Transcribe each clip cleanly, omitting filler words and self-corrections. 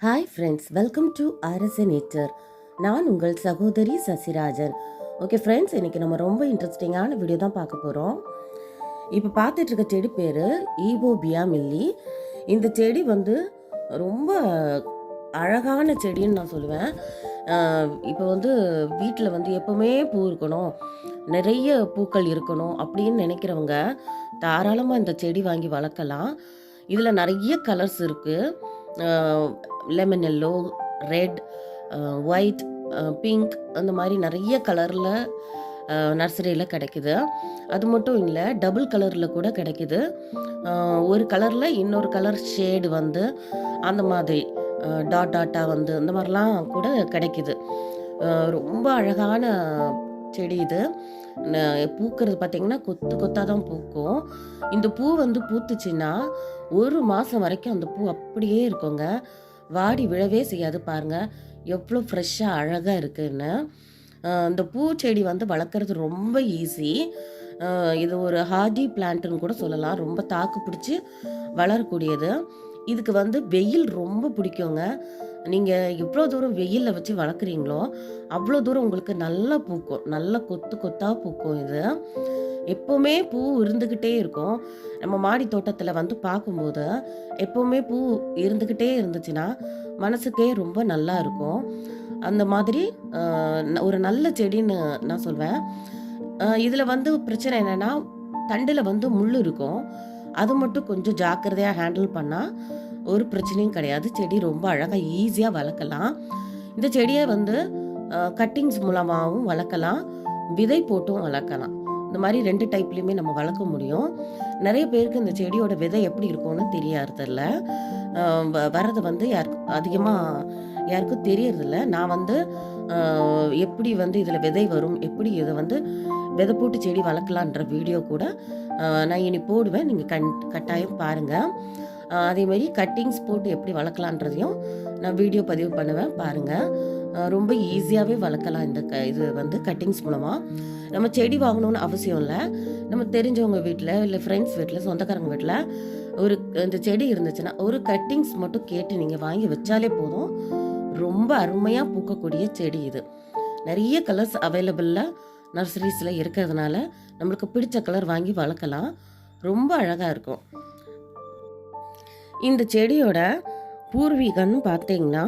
Hi friends, welcome to RSA Nature. நான் உங்கள் சகோதரி சசிராஜன். ஓகே ஃப்ரெண்ட்ஸ், இன்றைக்கி நம்ம ரொம்ப இன்ட்ரெஸ்டிங்கான வீடியோ தான் பார்க்க போகிறோம். இப்போ பார்த்துட்டு இருக்க செடி பேர் ஈவோபியா மில்லி. இந்த செடி வந்து ரொம்ப அழகான செடின்னு நான் சொல்லுவேன். இப்போ வந்து வீட்டில் வந்து எப்போவுமே பூ இருக்கணும், நிறைய பூக்கள் இருக்கணும் அப்படின்னு நினைக்கிறவங்க தாராளமாக இந்த செடி வாங்கி வளர்க்கலாம். இதில் நிறைய கலர்ஸ் இருக்குது. Lemon yellow, red, white, pink, அந்த மாதிரி நிறைய கலரில் நர்சரியில் கிடைக்குது. அது மட்டும் இல்லை, டபுள் கலரில் கூட கிடைக்குது. ஒரு கலரில் இன்னொரு கலர் ஷேடு வந்து அந்த மாதிரி டாட் டாட்டாக வந்து இந்த மாதிரிலாம் கூட கிடைக்குது. ரொம்ப அழகான செடி இது. பூக்கிறது பார்த்திங்கன்னா கொத்து கொத்தாக தான் பூக்கும். இந்த பூ வந்து பூத்துச்சுன்னா ஒரு மாதம் வரைக்கும் அந்த பூ அப்படியே இருக்குங்க, வாடி விழவே செய்யாது. பாருங்கள் எவ்வளோ ஃப்ரெஷ்ஷாக அழகாக இருக்குன்னு. இந்த பூச்செடி வந்து வளர்க்குறது ரொம்ப ஈஸி. இது ஒரு ஹார்டி பிளான்ட்டுன்னு கூட சொல்லலாம். ரொம்ப தாக்கு பிடிச்சி வளரக்கூடியது. இதுக்கு வந்து வெயில் ரொம்ப பிடிக்குங்க. நீங்கள் எவ்வளோ தூரம் வெயிலில் வச்சு வளர்க்குறீங்களோ அவ்வளோ தூரம் உங்களுக்கு நல்லா பூக்கும், நல்லா கொத்து கொத்தாக பூக்கும். இது எப்போவுமே பூ இருந்துக்கிட்டே இருக்கும். நம்ம மாடி தோட்டத்தில் வந்து பார்க்கும்போது எப்போவுமே பூ இருந்துக்கிட்டே இருந்துச்சுன்னா மனசுக்கே ரொம்ப நல்லா இருக்கும். அந்த மாதிரி ஒரு நல்ல செடின்னு நான் சொல்வேன். இதில் வந்து பிரச்சனை என்னென்னா, தண்டில் வந்து முள் இருக்கும். அது மட்டும் கொஞ்சம் ஜாக்கிரதையாக ஹேண்டில் பண்ணால் ஒரு பிரச்சனையும் கிடையாது. செடி ரொம்ப அழகாக ஈஸியாக வளர்க்கலாம். இந்த செடியை வந்து கட்டிங்ஸ் மூலமாகவும் வளர்க்கலாம், விதை போட்டும் வளர்க்கலாம். இந்த மாதிரி 2 டைப்லையுமே நம்ம வளர்க்க முடியும். நிறைய பேருக்கு இந்த செடியோட விதை எப்படி இருக்கும்னு தெரியாததில்ல. வர்றது வந்து யாருக்கும் தெரியறதில்ல. நான் வந்து எப்படி வந்து இதில் விதை வரும், எப்படி இதை வந்து விதை போட்டு செடி வளர்க்கலான்ற வீடியோ கூட நான் இனி போடுவேன். நீங்கள் கட்டாயம் பாருங்கள். அதேமாதிரி கட்டிங்ஸ் போட்டு எப்படி வளர்க்கலான்றதையும் நான் வீடியோ பதிவு பண்ணுவேன், பாருங்கள். ரொம்ப ஈஸியாகவே வளர்க்கலாம். இது வந்து கட்டிங்ஸ் மூலமாக. நம்ம செடி வாங்கணும்னு அவசியம் இல்லை. நம்ம தெரிஞ்சவங்க வீட்டில், இல்லை ஃப்ரெண்ட்ஸ் வீட்டில், சொந்தக்காரங்க வீட்டில் இந்த செடி இருந்துச்சுன்னா ஒரு கட்டிங்ஸ் மட்டும் கேட்டு நீங்கள் வாங்கி வச்சாலே போதும். ரொம்ப அருமையாக பூக்கக்கூடிய செடி இது. நிறைய கலர்ஸ் அவைலபிளில் நர்சரிஸில் இருக்கிறதுனால நம்மளுக்கு பிடிச்ச கலர் வாங்கி வளர்க்கலாம். ரொம்ப அழகாக இருக்கும். இந்த செடியோட பூர்வீகம்னு பார்த்தீங்கன்னா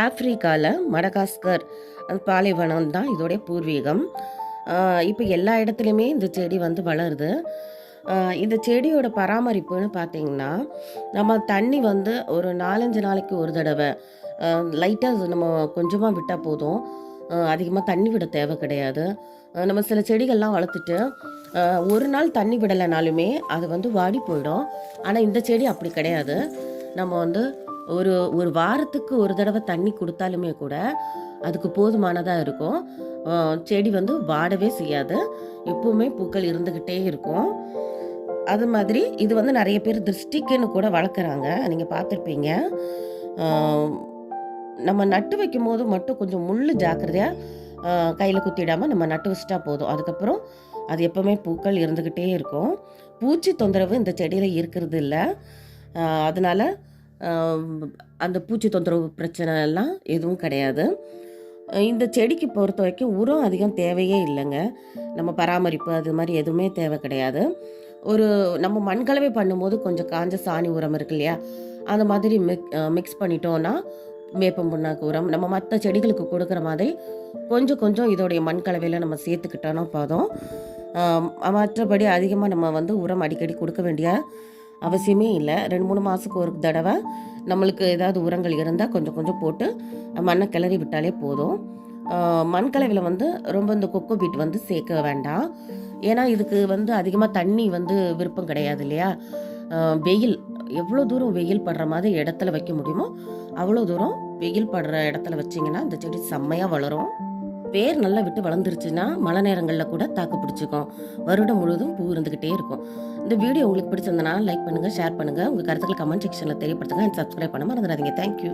ஆப்பிரிக்காவில் மடகாஸ்கர் அந்த பாலைவனம் தான் இதோடைய பூர்வீகம். இப்போ எல்லா இடத்துலையுமே இந்த செடி வந்து வளருது. இந்த செடியோட பராமரிப்புன்னு பார்த்தீங்கன்னா, நம்ம தண்ணி வந்து ஒரு 4-5 நாளைக்கு ஒரு தடவை லைட்டாக நம்ம கொஞ்சமாக விட்டால் போதும். அதிகமாக தண்ணி விட தேவை கிடையாது. நம்ம சில செடிகள்லாம் வளர்த்துட்டு ஒரு நாள் தண்ணி விடலைனாலுமே அது வந்து வாடி போயிடும். ஆனால் இந்த செடி அப்படி கிடையாது. நம்ம வந்து ஒரு வாரத்துக்கு ஒரு தடவை தண்ணி கொடுத்தாலுமே கூட அதுக்கு போதுமானதாக இருக்கும். செடி வந்து வாடவே செய்யாது, எப்பவுமே பூக்கள் இருந்துக்கிட்டே இருக்கும். அது மாதிரி இது வந்து நிறைய பேர் திருஷ்டிக்குன்னு கூட வளர்க்குறாங்க, நீங்கள் பார்த்துருப்பீங்க. நம்ம நட்டு வைக்கும் போது மட்டும் கொஞ்சம் முள் ஜாக்கிரதையாக கையில் குத்திடாமல் நம்ம நட்டு வச்சிட்டா போதும். அதுக்கப்புறம் அது எப்போவுமே பூக்கள் இருந்துக்கிட்டே இருக்கும். பூச்சி தொந்தரவு இந்த செடியில் இருக்கிறது இல்லை. அதனால் அந்த பூச்சி தொந்தரவு பிரச்சனை எல்லாம் எதுவும் கிடையாது. இந்த செடிக்கு பொறுத்த வரைக்கும் உரம் அதிகம் தேவையே இல்லைங்க. நம்ம பராமரிப்பு அது மாதிரி எதுவுமே தேவை கிடையாது. நம்ம மண்கலவை பண்ணும்போது கொஞ்சம் காஞ்ச சாணி உரம் இருக்கு இல்லையா, அந்த மாதிரி மிக்ஸ் பண்ணிட்டோன்னா வேப்பம் புண்ணாக்கு உரம் நம்ம மற்ற செடிகளுக்கு கொடுக்குற மாதிரி கொஞ்சம் கொஞ்சம் இதோடைய மண் கலவையில் நம்ம சேர்த்துக்கிட்டோன்னா போதும். மற்றபடி அதிகமாக நம்ம வந்து உரம் அடிக்கடி கொடுக்க வேண்டிய அவசியமே இல்லை. 2-3 மாதத்துக்கு ஒரு தடவை நம்மளுக்கு ஏதாவது உரங்கள் இருந்தால் கொஞ்சம் கொஞ்சம் போட்டு மண்ணை கிளறி விட்டாலே போதும். மண் கலவையில் வந்து ரொம்ப இந்த கொக்கோ பீட் வந்து சேர்க்க வேண்டாம். ஏன்னா இதுக்கு வந்து அதிகமாக தண்ணி வந்து விருப்பம் கிடையாது இல்லையா. வெயில் எவ்வளோ தூரம் வெயில் படுற மாதிரி இடத்துல வைக்க முடியுமோ அவ்வளோ தூரம் வெயில் படுற இடத்துல வச்சிங்கன்னா இந்த செடி செம்மையாக வளரும். வேர் நல்லா விட்டு வளர்ந்துருச்சுன்னா மழை நேரங்களில் கூட தாக்கு பிடிச்சிக்கும். வருடம் முழுவதும் பூ இருந்துக்கிட்டே இருக்கும். இந்த வீடியோ உங்களுக்கு பிடிச்சிருந்தனா லைக் பண்ணுங்கள், ஷேர் பண்ணுங்கள், உங்கள் கருத்துக்கள் கமெண்ட் செக்ஷனில் தெரியப்படுத்துங்க. அண்ட் சப்ஸ்கிரைப் பண்ண மறந்துடாதீங்க. தேங்க்யூ.